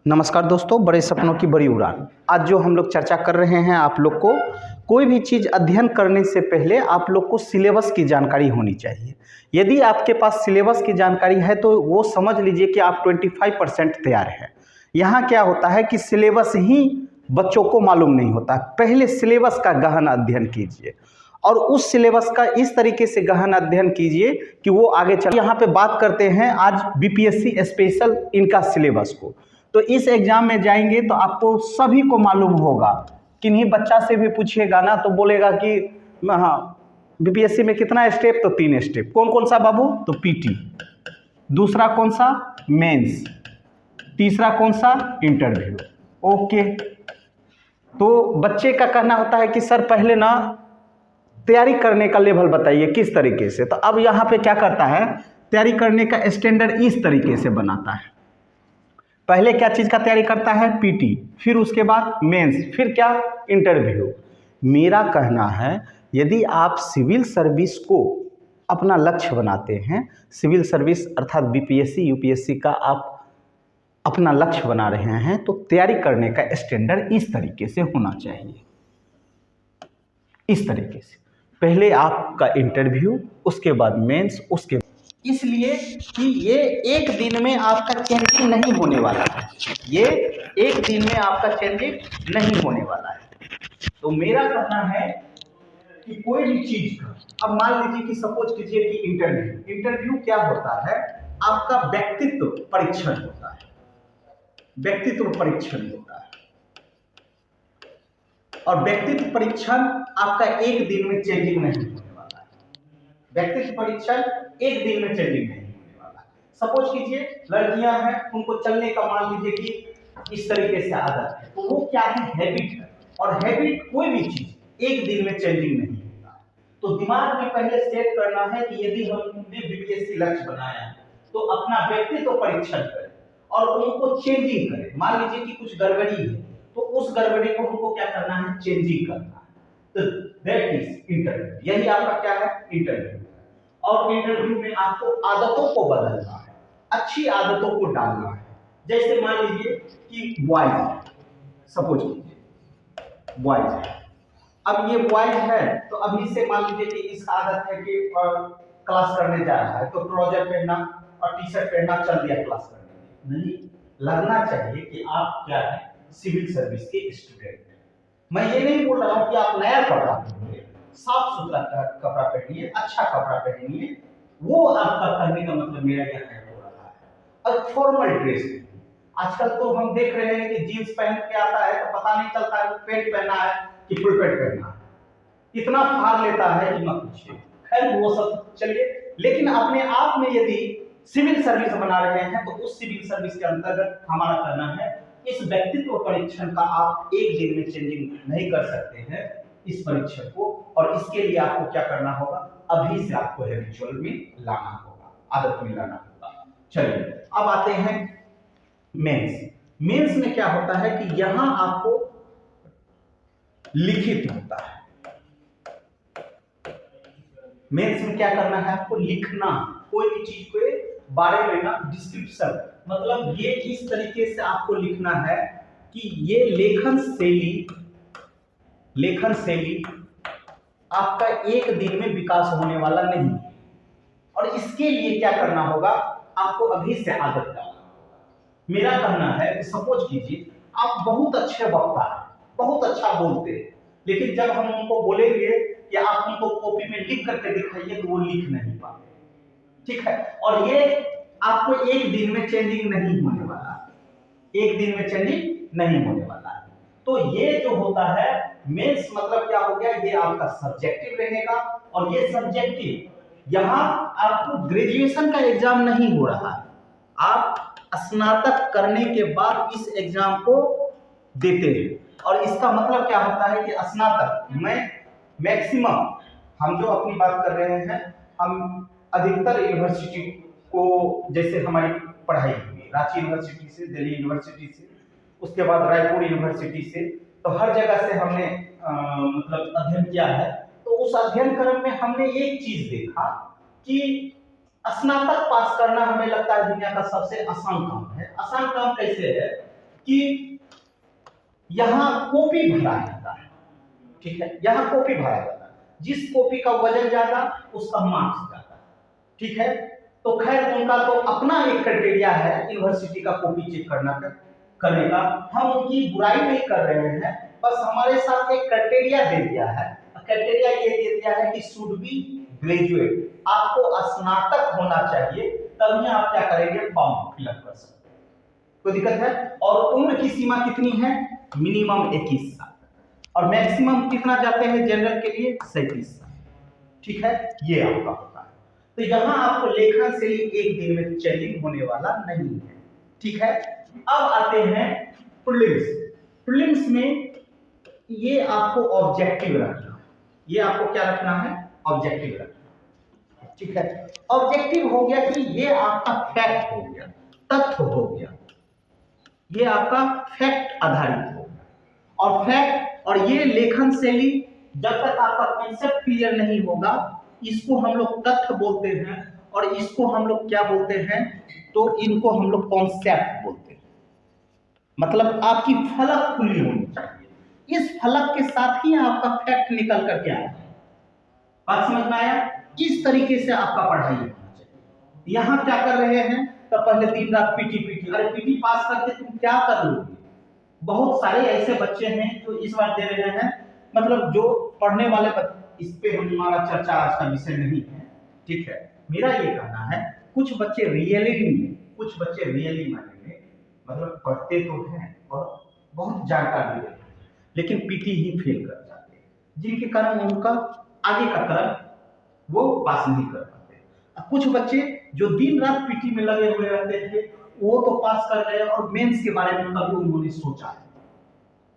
नमस्कार दोस्तों, बड़े सपनों की बड़ी उड़ान। आज जो हम लोग चर्चा कर रहे हैं, आप लोग को कोई भी चीज़ अध्ययन करने से पहले आप लोग को सिलेबस की जानकारी होनी चाहिए। यदि आपके पास सिलेबस की जानकारी है तो वो समझ लीजिए कि आप 25% तैयार हैं। यहाँ क्या होता है कि सिलेबस ही बच्चों को मालूम नहीं होता। पहले सिलेबस का गहन अध्ययन कीजिए और उस सिलेबस का इस तरीके से गहन अध्ययन कीजिए कि वो आगे चल। यहाँ पे बात करते हैं आज बीपीएससी स्पेशल इनका सिलेबस को। तो इस एग्जाम में जाएंगे तो आपको सभी को मालूम होगा। किन्हीं बच्चा से भी पूछिएगा ना तो बोलेगा कि हाँ, बीपीएससी में कितना स्टेप, तो 3 स्टेप। कौन कौन सा बाबू? तो पीटी, दूसरा कौन सा? मेंस, तीसरा कौन सा? इंटरव्यू। ओके, तो बच्चे का कहना होता है कि सर पहले ना तैयारी करने का लेवल बताइए किस तरीके से। तो अब यहाँ पे क्या करता है, तैयारी करने का स्टैंडर्ड इस तरीके से बनाता है। पहले क्या चीज़ का तैयारी करता है? पीटी, फिर उसके बाद मेंस, फिर क्या? इंटरव्यू। मेरा कहना है यदि आप सिविल सर्विस को अपना लक्ष्य बनाते हैं, सिविल सर्विस अर्थात बीपीएससी यूपीएससी का आप अपना लक्ष्य बना रहे हैं, तो तैयारी करने का स्टैंडर्ड इस तरीके से होना चाहिए। इस तरीके से पहले आपका इंटरव्यू, उसके बाद मेंस, उसके इसलिए कि ये एक दिन में आपका चेंजिंग नहीं होने वाला है। ये एक दिन में आपका चेंजिंग नहीं होने वाला है। तो मेरा कहना है कि कोई भी चीज का, अब मान लीजिए कि सपोज कीजिए कि इंटरव्यू क्या होता है? आपका व्यक्तित्व परीक्षण होता है। व्यक्तित्व परीक्षण होता है और व्यक्तित्व परीक्षण आपका एक दिन में चेंजिंग नहीं होने वाला है। व्यक्तित्व परीक्षण एक दिन में चेंजिंग नहीं होने वाला है। सपोज कीजिए लड़कियां हैं, उनको चलने का मान लीजिए कि इस तरीके से आदत है, तो वो क्या है? हैबिट है। और हैबिट कोई भी चीज एक दिन में चेंजिंग नहीं होता है। तो दिमाग में पहले सेट करना है कि यदि हमने बीपीएससी लक्ष्य बनाया है तो अपना व्यक्तित्व परीक्षण करें और उनको चेंजिंग करें। मान लीजिए कि कुछ गड़बड़ी है तो उस गड़बड़ी को हमको क्या करना है? चेंजिंग करना है। तो दैट इज इंटरव्यू। यही आपका क्या है? इंटरव्यू। और इंटरव्यू में आपको आदतों को बदलना है, अच्छी आदतों को डालना है। जैसे मान लीजिए कि बॉयज है, सपोज कीजिए बॉयज है। अब ये बॉयज है तो अभी से मान लीजिए कि इसका आदत है कि क्लास करने जा रहा है तो ट्राउजर पहनना और टी शर्ट पहनना चल दिया क्लास करने। नहीं, लगना चाहिए कि आप क्या है? सिविल सर्विस के स्टूडेंट हैं। मैं ये नहीं बोल रहा हूं कि आप नया कपड़ा पहनिए, साफ सुथरा कपड़ा पहनिए, अच्छा कपड़ा पहनिए। वो आपका कहने का मतलब मेरा क्या है हो रहा है। अब फॉर्मल ड्रेस, आजकल तो हम देख रहे हैं कि जींस पहन के आता है तो पता नहीं चलता है पेंट पहना है कि फुल पेंट पहना है। इतना फाड़ लेता है कि मत पूछिए। खैर वो सब चलिए, लेकिन अपने आप में यदि सिविल सर्विस बना रहे हैं तो उस सिविल सर्विस के अंतर्गत हमारा कहना है इस व्यक्तित्व परीक्षण का आप एक दिन में चेंजिंग नहीं कर सकते हैं इस परीक्षण को। और इसके लिए आपको क्या करना होगा? अभी से आपको हैबिचुअल में लाना होगा, आदत में लाना होगा। चलिए अब आते हैं मेंस। मेंस में क्या होता है कि यहां आपको लिखित होता है। मेंस में क्या करना है? आपको लिखना, कोई भी चीज के बारे में ना डिस्क्रिप्शन, मतलब ये इस तरीके से आपको लिखना है कि ये लेखन शैली आपका एक दिन में विकास होने वाला नहीं है। और इसके लिए क्या करना होगा? आपको अभी से आदत डालना होगा। मेरा कहना है कि सपोज कीजिए आप बहुत अच्छे वक्ता हैं, बहुत अच्छा बोलते हैं, लेकिन जब हम उनको बोलेंगे कि आप उनको कॉपी में लिख करके दिखाइए तो वो लिख नहीं पाते। ठीक है, और ये आपको एक दिन में चेंजिंग नहीं होने वाला है। एक दिन में चेंजिंग नहीं होने वाला है। तो ये जो होता है मेंस, मतलब क्या हो गया? ये आपका सब्जेक्टिव रहेगा। और ये सब्जेक्टिव यहां आपको ग्रेजुएशन का एग्जाम नहीं हो रहा है, आप स्नातक करने के बाद इस एग्जाम को देते हैं। और इसका मतलब क्या होता है कि स्नातक में मैक्सिमम, हम जो अपनी बात कर रहे हैं, हम अधिकतर यूनिवर्सिटी को, जैसे हमारी पढ़ाई हुई रांची यूनिवर्सिटी से, दिल्ली यूनिवर्सिटी से, उसके बाद रायपुर यूनिवर्सिटी से, तो हर जगह से हमने मतलब अध्ययन किया है। तो उस अध्ययन क्रम में हमने एक चीज देखा कि स्नातक पास करना हमें लगता है दुनिया का सबसे आसान काम है। आसान काम कैसे है कि यहाँ कॉपी भरा जाता है, ठीक है, यहाँ कॉपी भरा जाता है, जिस कॉपी का वजन ज्यादा उसका मार्क्स ज्यादा, ठीक है। तो खैर उनका तो अपना एक क्राइटेरिया है यूनिवर्सिटी का कॉपी चेक करने का, हम उनकी बुराई नहीं कर रहे हैं, बस हमारे साथ एक क्राइटेरिया दे दिया है। क्राइटेरिया ये दे दिया है कि शुड बी ग्रेजुएट, आपको स्नातक होना चाहिए, तभी आप क्या करेंगे, फॉर्म फिलअप कर सकते हैं, कोई दिक्कत है। और उम्र की सीमा कितनी है, मिनिमम 21 साल और मैक्सिमम कितना जाते हैं जनरल के लिए, 37 साल, ठीक है, ये आपका होता है। तो यहाँ आपको लेखन से एक दिन में चेंजिंग होने वाला नहीं है, ठीक है। अब आते हैं प्रीलिम्स। प्रीलिम्स में ये आपको ऑब्जेक्टिव रखना, ये आपको क्या रखना है, ऑब्जेक्टिव रखना, ठीक है। ऑब्जेक्टिव हो गया कि ये आपका फैक्ट हो गया, तथ्य हो गया, ये आपका फैक्ट आधारित हो गया। और फैक्ट और ये लेखन शैली, जब तक आपका कॉन्सेप्ट क्लियर नहीं होगा, इसको हम लोग तथ्य बोलते हैं और इसको हम लोग क्या बोलते हैं, तो इनको हम लोग कॉन्सेप्ट बोलते हैं। मतलब आपकी फलक खुली होनी चाहिए, इस फलक के साथ ही आपका फैक्ट निकल करके आया, बात समझ में आया। इस तरीके से आपका पढ़ाई होना चाहिए। यहाँ क्या कर रहे हैं, तो पहले दिन रात पीटी, अरे पीटी पास करके तुम क्या कर लोगे। बहुत सारे ऐसे बच्चे हैं जो इस बार दे रहे हैं, मतलब जो पढ़ने वाले, इस पे हमारा चर्चा आज का विषय नहीं है, ठीक है। मेरा ये कहना है, कुछ बच्चे रियली मायने में मतलब पढ़ते तो हैं और बहुत जानकार भी रहते हैं, लेकिन पीटी ही फेल कर जाते हैं, जिनके कारण उनका आगे का क्रम वो पास नहीं कर पाते। कुछ बच्चे जो दिन रात पीटी में लगे हुए रहते थे, वो तो पास कर गए और मेंस के बारे में कभी उन्होंने सोचा है।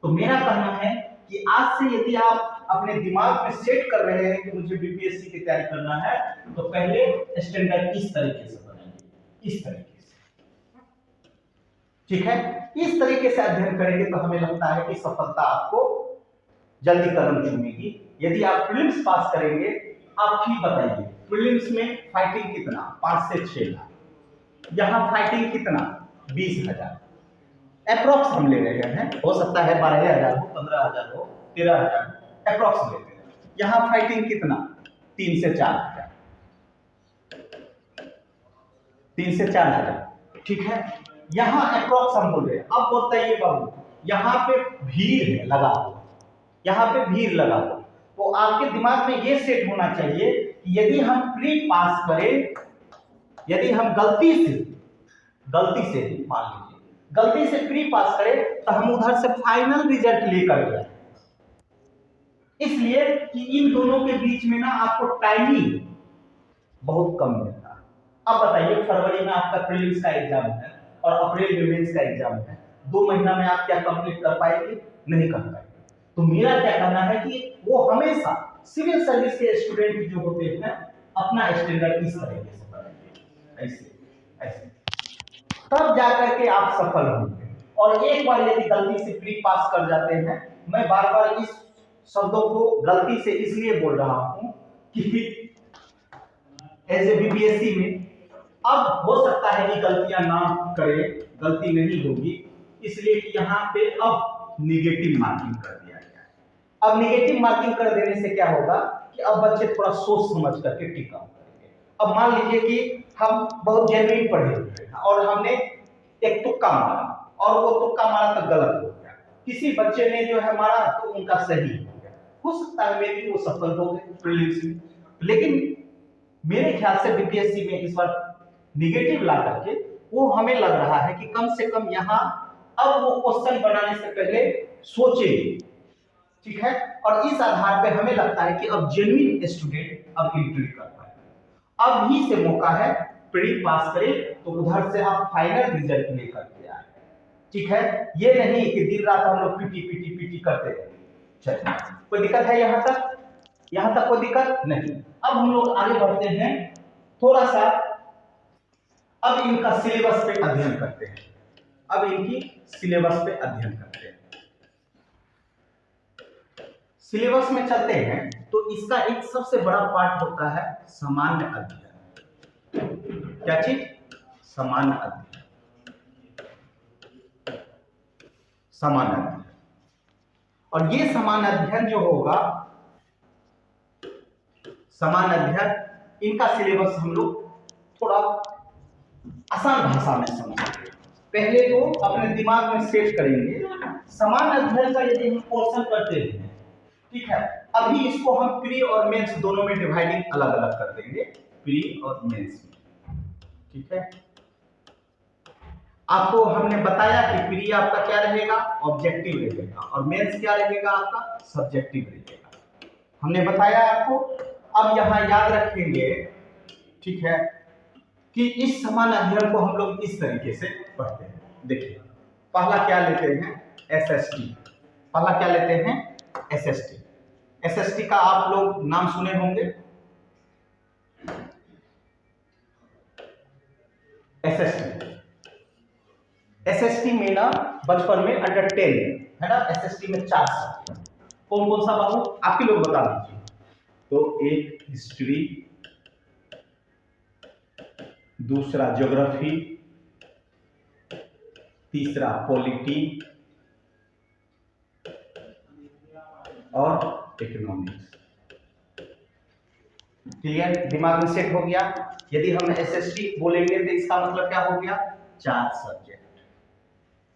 तो मेरा कहना है कि आज से यदि आप अपने दिमाग में सेट कर रहे हैं कि मुझे बीपीएससी की तैयारी करना है, तो पहले स्टैंडर्ड इस तरीके से बनाइए, इस तरीके से, ठीक है। इस तरीके से अध्ययन करेंगे तो हमें लगता है कि सफलता आपको जल्दी कदम चूमेगी। यदि आप प्रीलिम्स पास करेंगे, आप ही बताइए प्रीलिम्स में फाइटिंग कितना, 5 से 6 लाख, यहाँ फाइटिंग कितना, 20,000 अप्रोक्स हम ले रहे हैं, हो सकता है 12,000 हो, 15,000 हो, 13,000 अप्रोक्स लेते हैं। यहाँ फाइटिंग कितना, 3 से 4,000, 3 से 4,000, ठीक है। यहाँ अप्रोक्स हम बोल रहे हैं। अब बताइए बाबू, यहाँ पे भीड़ है लगा हुआ, यहाँ पे भीड़ लगा हुआ, तो आपके दिमाग में ये सेट होना चाहिए कि यदि हम प्री पास करें, यदि हम गलती से मान लीजिए गलती से प्री पास करें, तो हम उधर से फाइनल रिजल्ट लेकर जाए, इसलिए कि इन दोनों के बीच में ना आपको टाइमिंग बहुत कम मिलता है। अब बताइए फरवरी में आपका प्रीलिम्स का एग्जाम है और अप्रैल में मेंस का एग्जाम है, 2 महीना में आप क्या कंप्लीट कर पाएंगे, नहीं कर पाएंगे। तो मेरा क्या कहना है कि वो हमेशा सिविल सर्विस के स्टूडेंट जो होते हैं अपना स्टैंडर्ड इस तरीके से पढ़ेंगे, ऐसे तब जाकर के आप सफल होंगे। और एक बार यदि गलती से प्री पास कर जाते हैं, मैं बार बार इस शब्दों को गलती से इसलिए बोल रहा हूं कि एज ए बीपीएससी में अब हो सकता है कि गलतियां ना करें, गलती नहीं होगी, इसलिए कि यहाँ पे अब निगेटिव मार्किंग कर दिया गया है। अब निगेटिव मार्किंग कर देने से क्या होगा कि अब बच्चे थोड़ा सोच समझ करके टिक आउट करेंगे। अब मान लीजिए कि हम बहुत जेन्युइन पढ़े हुए हैं और हमने एक तुक्का मारा और वो तुक्का मारा तो गलत हो गया, किसी बच्चे ने जो है मारा तो उनका सही हो गया, हो सकता है मे भी वो सफल हो गए प्रीलिम्स में। लेकिन मेरे ख्याल से बीपीएससी में इस बार निगेटिव ला करके वो हमें लग रहा है कि कम से कम यहाँ अब वो क्वेश्चन बनाने से पहले सोचेंगे, ठीक है। और इस आधार पे हमें लगता है कि अब जेन्युइन स्टूडेंट अब एंट्री कर पाए। अब ही से मौका है, प्री पास करें तो उधर से आप फाइनल रिजल्ट लेकर के आए, ठीक है। ये नहीं कि दिन रात हम लोग पीटी करते रहे। चलिए, कोई दिक्कत है यहाँ तक कोई दिक्कत नहीं। अब हम लोग आगे बढ़ते हैं, थोड़ा सा अब इनका सिलेबस पे अध्ययन करते हैं, अब इनकी सिलेबस पे अध्ययन करते हैं। सिलेबस में चलते हैं तो इसका एक सबसे बड़ा पार्ट होता है सामान्य अध्ययन। क्या चीज? सामान्य अध्ययन। समान अध्ययन। और ये समान अध्ययन जो होगा, समान अध्ययन, इनका सिलेबस हम लोग थोड़ा आसान भाषा में समझेंगे। पहले तो अपने दिमाग में सेट करेंगे, समान अध्ययन का यदि हम पोर्शन करते हैं, ठीक है, अभी इसको हम प्री और मेंस दोनों में डिवाइडिंग अलग अलग कर देंगे, प्री और मेंस में, ठीक है। आपको हमने बताया कि प्री आपका क्या रहेगा, ऑब्जेक्टिव रहेगा, और मेंस क्या रहेगा आपका, सब्जेक्टिव रहेगा, हमने बताया आपको। अब यहां याद रखेंगे, ठीक है, कि इस समान अध्ययन को हम लोग इस तरीके से पढ़ते हैं। देखिए, पहला क्या लेते हैं, एसएसटी। पहला क्या लेते हैं, एसएसटी। एसएसटी का आप लोग नाम सुने होंगे, एसएसटी। एसएसटी में ना बचपन में अंडर 10 है ना, एसएसटी में 4 सब्जेक्ट, कौन कौन सा बाबू आपके लोग बता दीजिए। तो एक हिस्ट्री, दूसरा ज्योग्राफी, तीसरा पॉलिटी और इकोनॉमिक्स। क्लियर, दिमाग में सेट हो गया। यदि हम एसएसटी बोलेंगे तो इसका मतलब क्या हो गया, 4 सब्जेक्ट।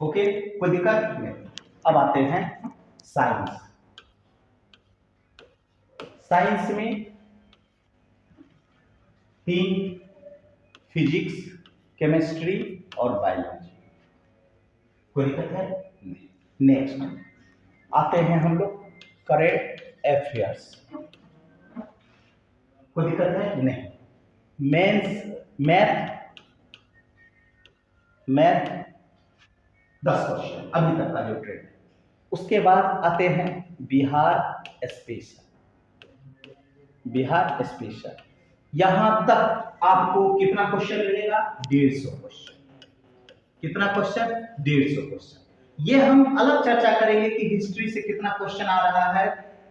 ओके, कोई दिक्कत नहीं। अब आते हैं साइंस। साइंस में 3, फिजिक्स, केमिस्ट्री और बायोलॉजी। कोई दिक्कत है नहीं। नेक्स्ट आते हैं हम लोग करेंट अफेयर्स। कोई दिक्कत है नहीं। मैथ 10 क्वेश्चन अभी तक का जो ट्रेंड है। उसके बाद आते हैं बिहार स्पेशल। बिहार स्पेशल यहां तक आपको कितना क्वेश्चन मिलेगा, 150 क्वेश्चन। कितना क्वेश्चन, 150 क्वेश्चन। ये हम अलग चर्चा करेंगे कि हिस्ट्री से कितना क्वेश्चन आ रहा है।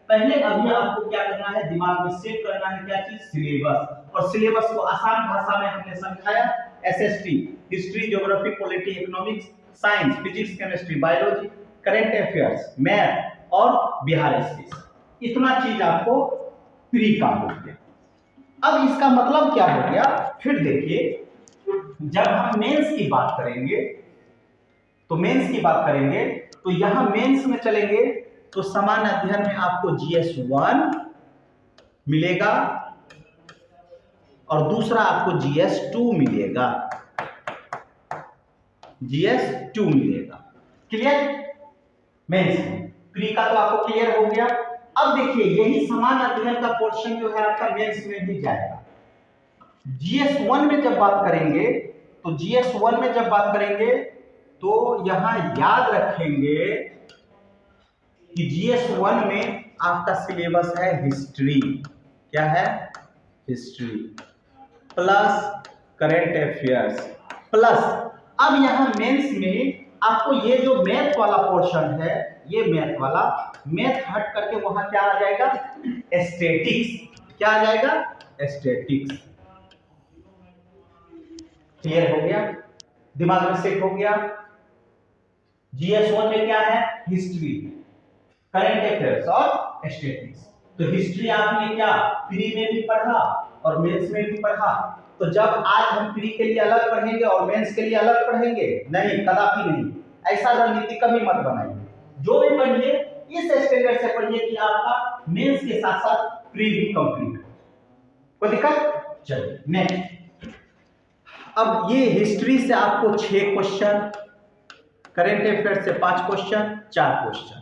पहले अभी आपको क्या करना है, दिमाग में सेट करना है क्या चीज, सिलेबस। और सिलेबस को आसान भाषा में हमने समझाया, SST, history, geography, polity, economics, science, physics, chemistry, biology, current affairs, math और बिहार स्पेशल। इतना चीज आपको प्री का हो गया। अब इसका मतलब क्या हो गया, फिर देखिए, जब हम मेंस की बात करेंगे, तो मेंस की बात करेंगे तो यहां मेंस में चलेंगे तो समान अध्ययन में आपको जीएस 1 मिलेगा और दूसरा आपको जीएस 2 मिलेगा, जीएस 2 मिलेगा। क्लियर, मेंस में। प्री का तो आपको क्लियर हो गया। अब देखिए, यही समान अध्ययन का पोर्शन जो है आपका मेंस में भी जाएगा। जीएस 1 में जब बात करेंगे तो जीएस 1 में जब बात करेंगे तो यहां याद रखेंगे कि जीएस 1 में आपका सिलेबस है हिस्ट्री। क्या है, history plus current affairs plus, अब यहां मेंस में आपको ये जो मैथ वाला पोर्शन है, ये मैथ वाला, मैथ हट करके वहां क्या आ जाएगा, स्टैटिक्स। क्या आ जाएगा, स्टैटिक्स। क्लियर हो गया, दिमाग में सेट हो गया। जीएस 1 में क्या है, हिस्ट्री, करंट अफेयर्स और स्टैटिक्स। तो हिस्ट्री आपने क्या प्री में भी पढ़ा और मेंस में भी पढ़ा। तो जब आज हम प्री के लिए अलग पढ़ेंगे और मेंस के लिए अलग पढ़ेंगे, नहीं, कदापि नहीं। ऐसा रणनीति कभी मत बनाइए। जो भी पढ़िए इस स्टैंडर्ड से पढ़िए कि आपका मेंस के साथ साथ प्री भी कंप्लीट हो। कोई दिक्कत, चलिए नेक्स्ट। अब ये हिस्ट्री से आपको 6 क्वेश्चन, करंट अफेयर से 5 क्वेश्चन, 4 क्वेश्चन,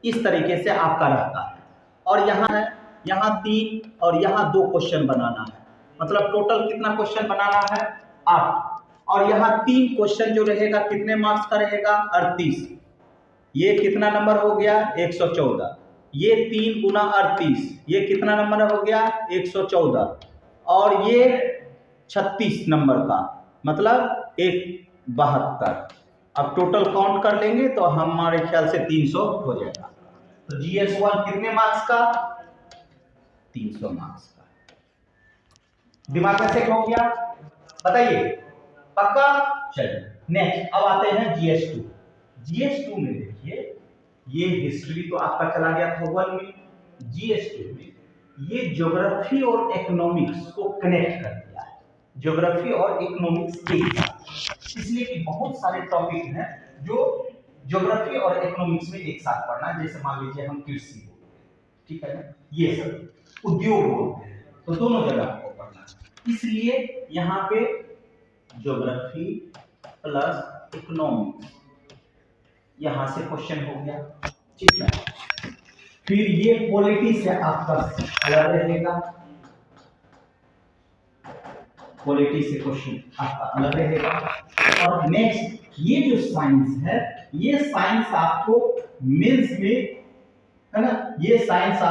इस तरीके से आपका रहता है। और यहाँ है, यहाँ 3 और यहाँ 2 क्वेश्चन बनाना है, मतलब टोटल कितना क्वेश्चन बनाना है, 8। और यहाँ 3 क्वेश्चन जो रहेगा कितने मार्क्स का रहेगा, 38। ये कितना नंबर हो गया, 114। ये 3 गुना 38, ये कितना नंबर हो गया, 114। और ये 36 नंबर का, मतलब 172। अब टोटल काउंट कर लेंगे तो हमारे ख्याल से 300 हो जाएगा। तो जीएस 1 कितने मार्क्स का, 300 मार्क्स का। दिमाग में सेट हो गया, बताइए पक्का। चलिए नेक्स्ट, अब आते हैं जीएस 2। GS2 में देखिए, ये हिस्ट्री तो आपका चला गया था 1 में, GS2 में ये ज्योग्राफी और इकोनॉमिक्स को कनेक्ट कर दिया है, ज्योग्राफी और इकोनॉमिक्स एक साथ, इसलिए कि बहुत सारे टॉपिक हैं जो ज्योग्राफी और इकोनॉमिक्स में एक साथ पढ़ना है। जैसे मान लीजिए हम कृषि बोलते हैं, ठीक है ना, ये सब उद्योग बोलते हैं, तो दोनों जगह आपको पढ़ना है। इसलिए यहाँ पे ज्योग्राफी प्लस इकोनॉमिक्स, यहां से क्वेश्चन हो गया, ठीक है। फिर ये पॉलिटी से आपका अलग रहेगा, पॉलिटी से क्वेश्चन आपका अलग रहेगा। और नेक्स्ट ये जो साइंस है, ये साइंस आपको मेंस में, है ना, ये साइंस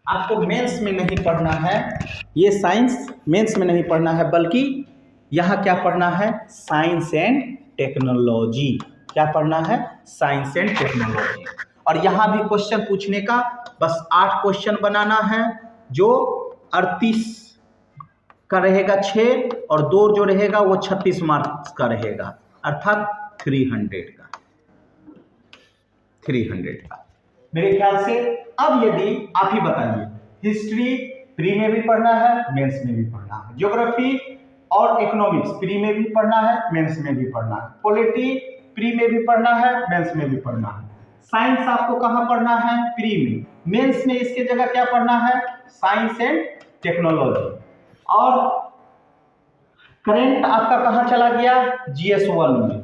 आपको मेंस में नहीं पढ़ना है, ये साइंस मेंस में नहीं पढ़ना है, बल्कि यहाँ क्या पढ़ना है, साइंस एंड टेक्नोलॉजी। क्या पढ़ना है, साइंस एंड टेक्नोलॉजी। और यहाँ भी क्वेश्चन पूछने का बस 8 क्वेश्चन बनाना है, जो 38 का रहेगा 6, और 2 जो रहेगा वो 36 मार्क्स का रहेगा, अर्थात 300 का, 300 का मेरे ख्याल से। अब यदि आप ही बताइए, हिस्ट्री प्री में भी पढ़ना है, मेंस में भी पढ़ना है, ज्योग्राफी और इकोनॉमिक्स प्री में भी पढ़ना है, मेंस में भी पढ़ना है, पॉलिटी प्री में भी पढ़ना है, मेंस में भी पढ़ना है, साइंस आपको कहाँ पढ़ना है, प्री में, मेंस में इसके जगह क्या पढ़ना है, साइंस एंड टेक्नोलॉजी। और करंट आपका कहाँ चला गया, GS1 में,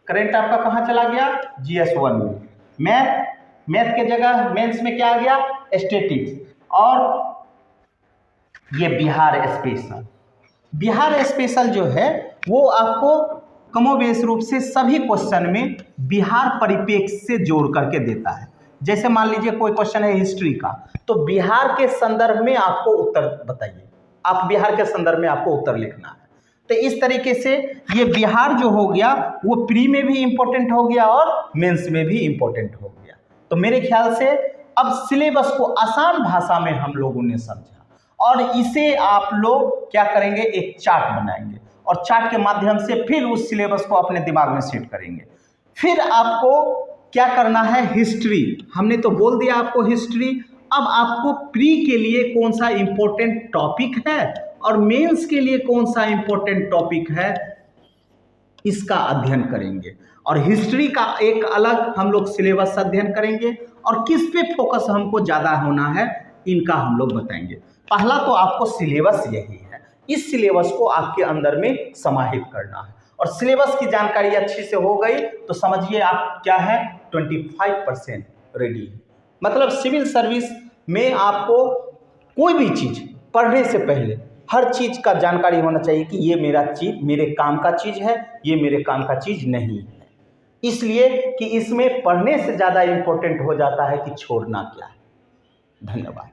करंट आपका कहाँ चला गया, GS1 में। मैथ के जगह मेंस में क्या आ गया, स्टैटिस्टिक्स। और ये बिहार स्पेशल जो है वो आपको कमोबेश रूप से सभी क्वेश्चन में बिहार परिप्रेक्ष्य से जोड़ करके देता है। जैसे मान लीजिए कोई क्वेश्चन है हिस्ट्री का, तो बिहार के संदर्भ में आपको उत्तर बताइए, आप बिहार के संदर्भ में आपको उत्तर लिखना है। तो इस तरीके से ये बिहार जो हो गया वो प्री में भी इम्पोर्टेंट हो गया और मेंस में भी इम्पोर्टेंट हो गया। तो मेरे ख्याल से अब सिलेबस को आसान भाषा में हम लोगों ने समझा, और इसे आप लोग क्या करेंगे, एक चार्ट बनाएंगे, और चार्ट के माध्यम से फिर उस सिलेबस को अपने दिमाग में सेट करेंगे। फिर आपको क्या करना है, हिस्ट्री हमने तो बोल दिया आपको हिस्ट्री। अब आपको प्री के लिए कौन सा इंपॉर्टेंट टॉपिक है और मेंस के लिए कौन सा इंपॉर्टेंट टॉपिक है, इसका अध्ययन करेंगे। और हिस्ट्री का एक अलग हम लोग सिलेबस अध्ययन करेंगे, और किस पे फोकस हमको ज़्यादा होना है इनका हम लोग बताएंगे। पहला तो आपको सिलेबस यही है, इस सिलेबस को आपके अंदर में समाहित करना है। और सिलेबस की जानकारी अच्छी से हो गई तो समझिए आप क्या है, 25% रेडी है। मतलब सिविल सर्विस में आपको कोई भी चीज़ पढ़ने से पहले हर चीज़ का जानकारी होना चाहिए कि ये मेरा चीज़ मेरे काम का चीज़ है, ये मेरे काम का चीज़ नहीं है। इसलिए कि इसमें पढ़ने से ज़्यादा इम्पोर्टेंट हो जाता है कि छोड़ना क्या है। धन्यवाद।